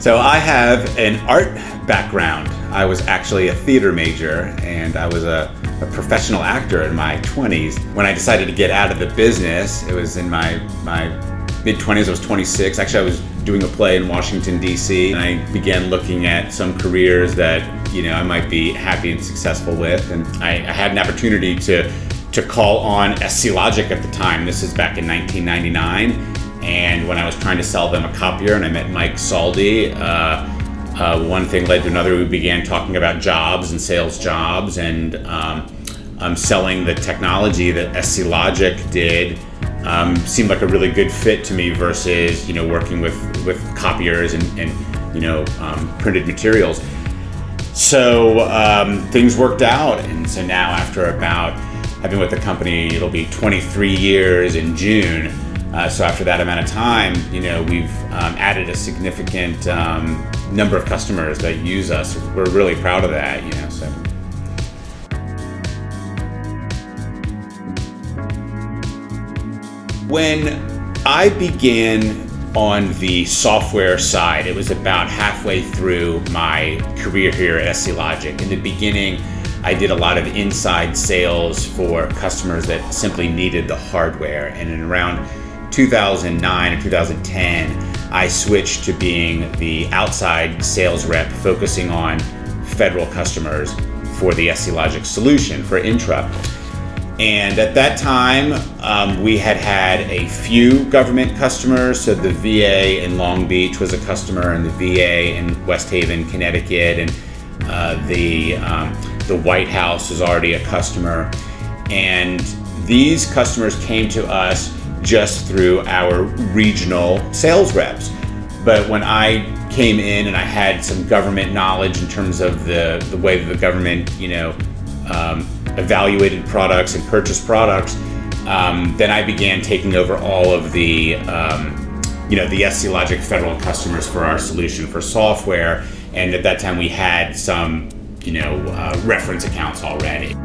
So I have an art background. I was actually a theater major, and I was a professional actor in my 20s. When I decided to get out of the business, it was in my mid-20s, I was 26. Actually, I was doing a play in Washington, D.C., and I began looking at some careers that, I might be happy and successful with. And I had an opportunity to call on SCLOGIC at the time. This is back in 1999. And when I was trying to sell them a copier and I met Mike Saldi, one thing led to another. We began talking about jobs and sales jobs, and selling the technology that SCLOGIC did seemed like a really good fit to me versus working with copiers and printed materials. So things worked out, and so now after I've been with the company, it'll be 23 years in June. So after that amount of time, we've added a significant number of customers that use us. We're really proud of that, So. When I began on the software side, it was about halfway through my career here at SCLOGIC. In the beginning, I did a lot of inside sales for customers that simply needed the hardware, and in around 2009 or 2010, I switched to being the outside sales rep, focusing on federal customers for the SCLOGIC solution for Intra. And at that time, we had a few government customers. So the VA in Long Beach was a customer, and the VA in West Haven, Connecticut, and the White House is already a customer. And these customers came to us just through our regional sales reps. But when I came in and I had some government knowledge in terms of the way that the government, evaluated products and purchased products, then I began taking over all of the SCLOGIC federal customers for our solution for software. And at that time we had some, reference accounts already.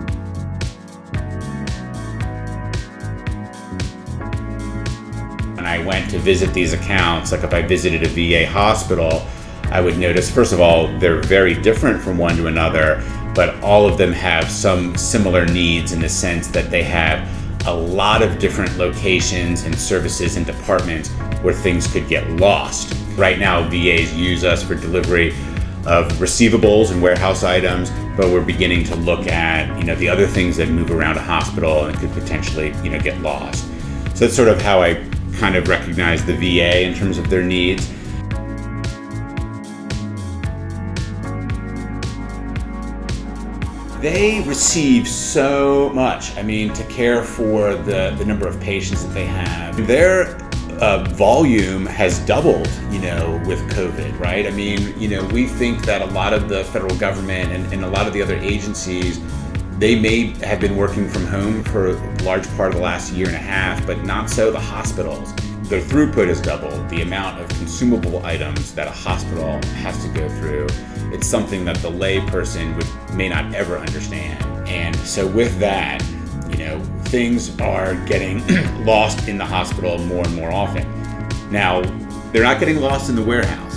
When I went to visit these accounts, like if I visited a VA hospital, I would notice, first of all, they're very different from one to another, but all of them have some similar needs in the sense that they have a lot of different locations and services and departments where things could get lost. Right now, VAs use us for delivery of receivables and warehouse items, but we're beginning to look at, the other things that move around a hospital and could potentially, get lost. So that's sort of how I kind of recognize the VA in terms of their needs. They receive so much, to care for the number of patients that they have. Their volume has doubled, with COVID, right? We think that a lot of the federal government and a lot of the other agencies, they may have been working from home for a large part of the last year and a half, but not so the hospitals. Their throughput has doubled. The amount of consumable items that a hospital has to go through, it's something that the lay person may not ever understand. And so with that, things are getting lost in the hospital more and more often. Now, they're not getting lost in the warehouse,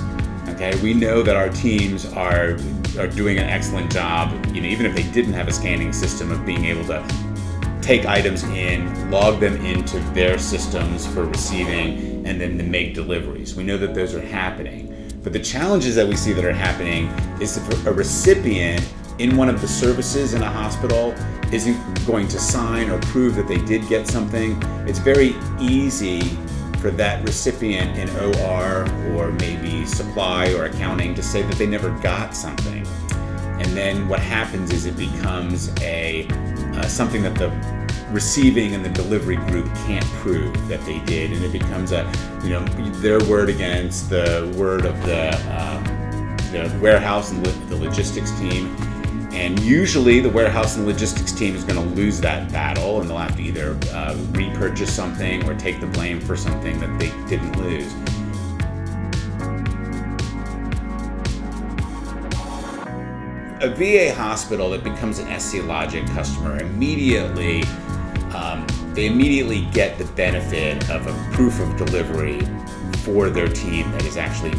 okay? We know that our teams are doing an excellent job, even if they didn't have a scanning system, of being able to take items in, log them into their systems for receiving, and then to make deliveries. We know that those are happening. But the challenges that we see that are happening is if a recipient in one of the services in a hospital isn't going to sign or prove that they did get something, it's very easy for that recipient in OR or maybe supply or accounting to say that they never got something. And then what happens is it becomes something that the receiving and the delivery group can't prove that they did, and it becomes their word against the word of the warehouse and the logistics team. And usually the warehouse and logistics team is going to lose that battle, and they'll have to either repurchase something or take the blame for something that they didn't lose. A VA hospital that becomes an SCLOGIC customer immediately get the benefit of a proof of delivery for their team that is actually,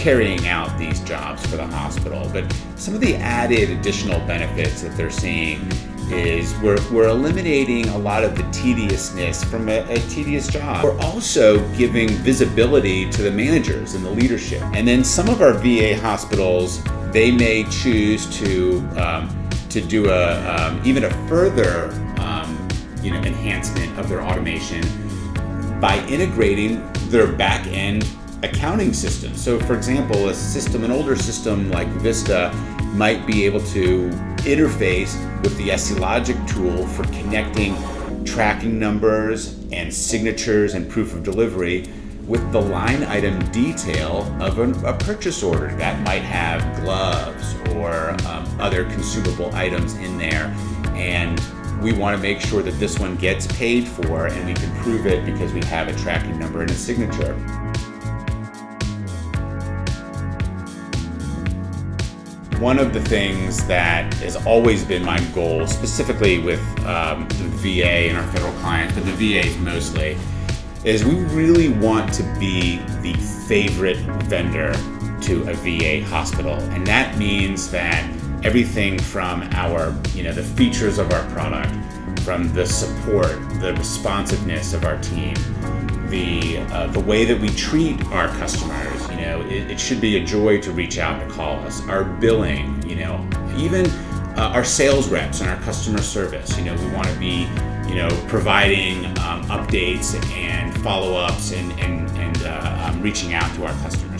carrying out these jobs for the hospital. But some of the added additional benefits that they're seeing is we're eliminating a lot of the tediousness from a tedious job. We're also giving visibility to the managers and the leadership. And then some of our VA hospitals, they may choose to do even a further enhancement of their automation by integrating their back-end accounting system. So for example, an older system like Vista might be able to interface with the SCLOGIC tool for connecting tracking numbers and signatures and proof of delivery with the line item detail of a purchase order that might have gloves or other consumable items in there. And we want to make sure that this one gets paid for, and we can prove it because we have a tracking number and a signature. One of the things that has always been my goal, specifically with the VA and our federal clients, but the VAs mostly, is we really want to be the favorite vendor to a VA hospital. And that means that everything from the features of our product, from the support, the responsiveness of our team, the way that we treat our customers, it should be a joy to reach out and call us. Our billing, even our sales reps and our customer service, we want to be, providing updates and follow-ups and reaching out to our customers.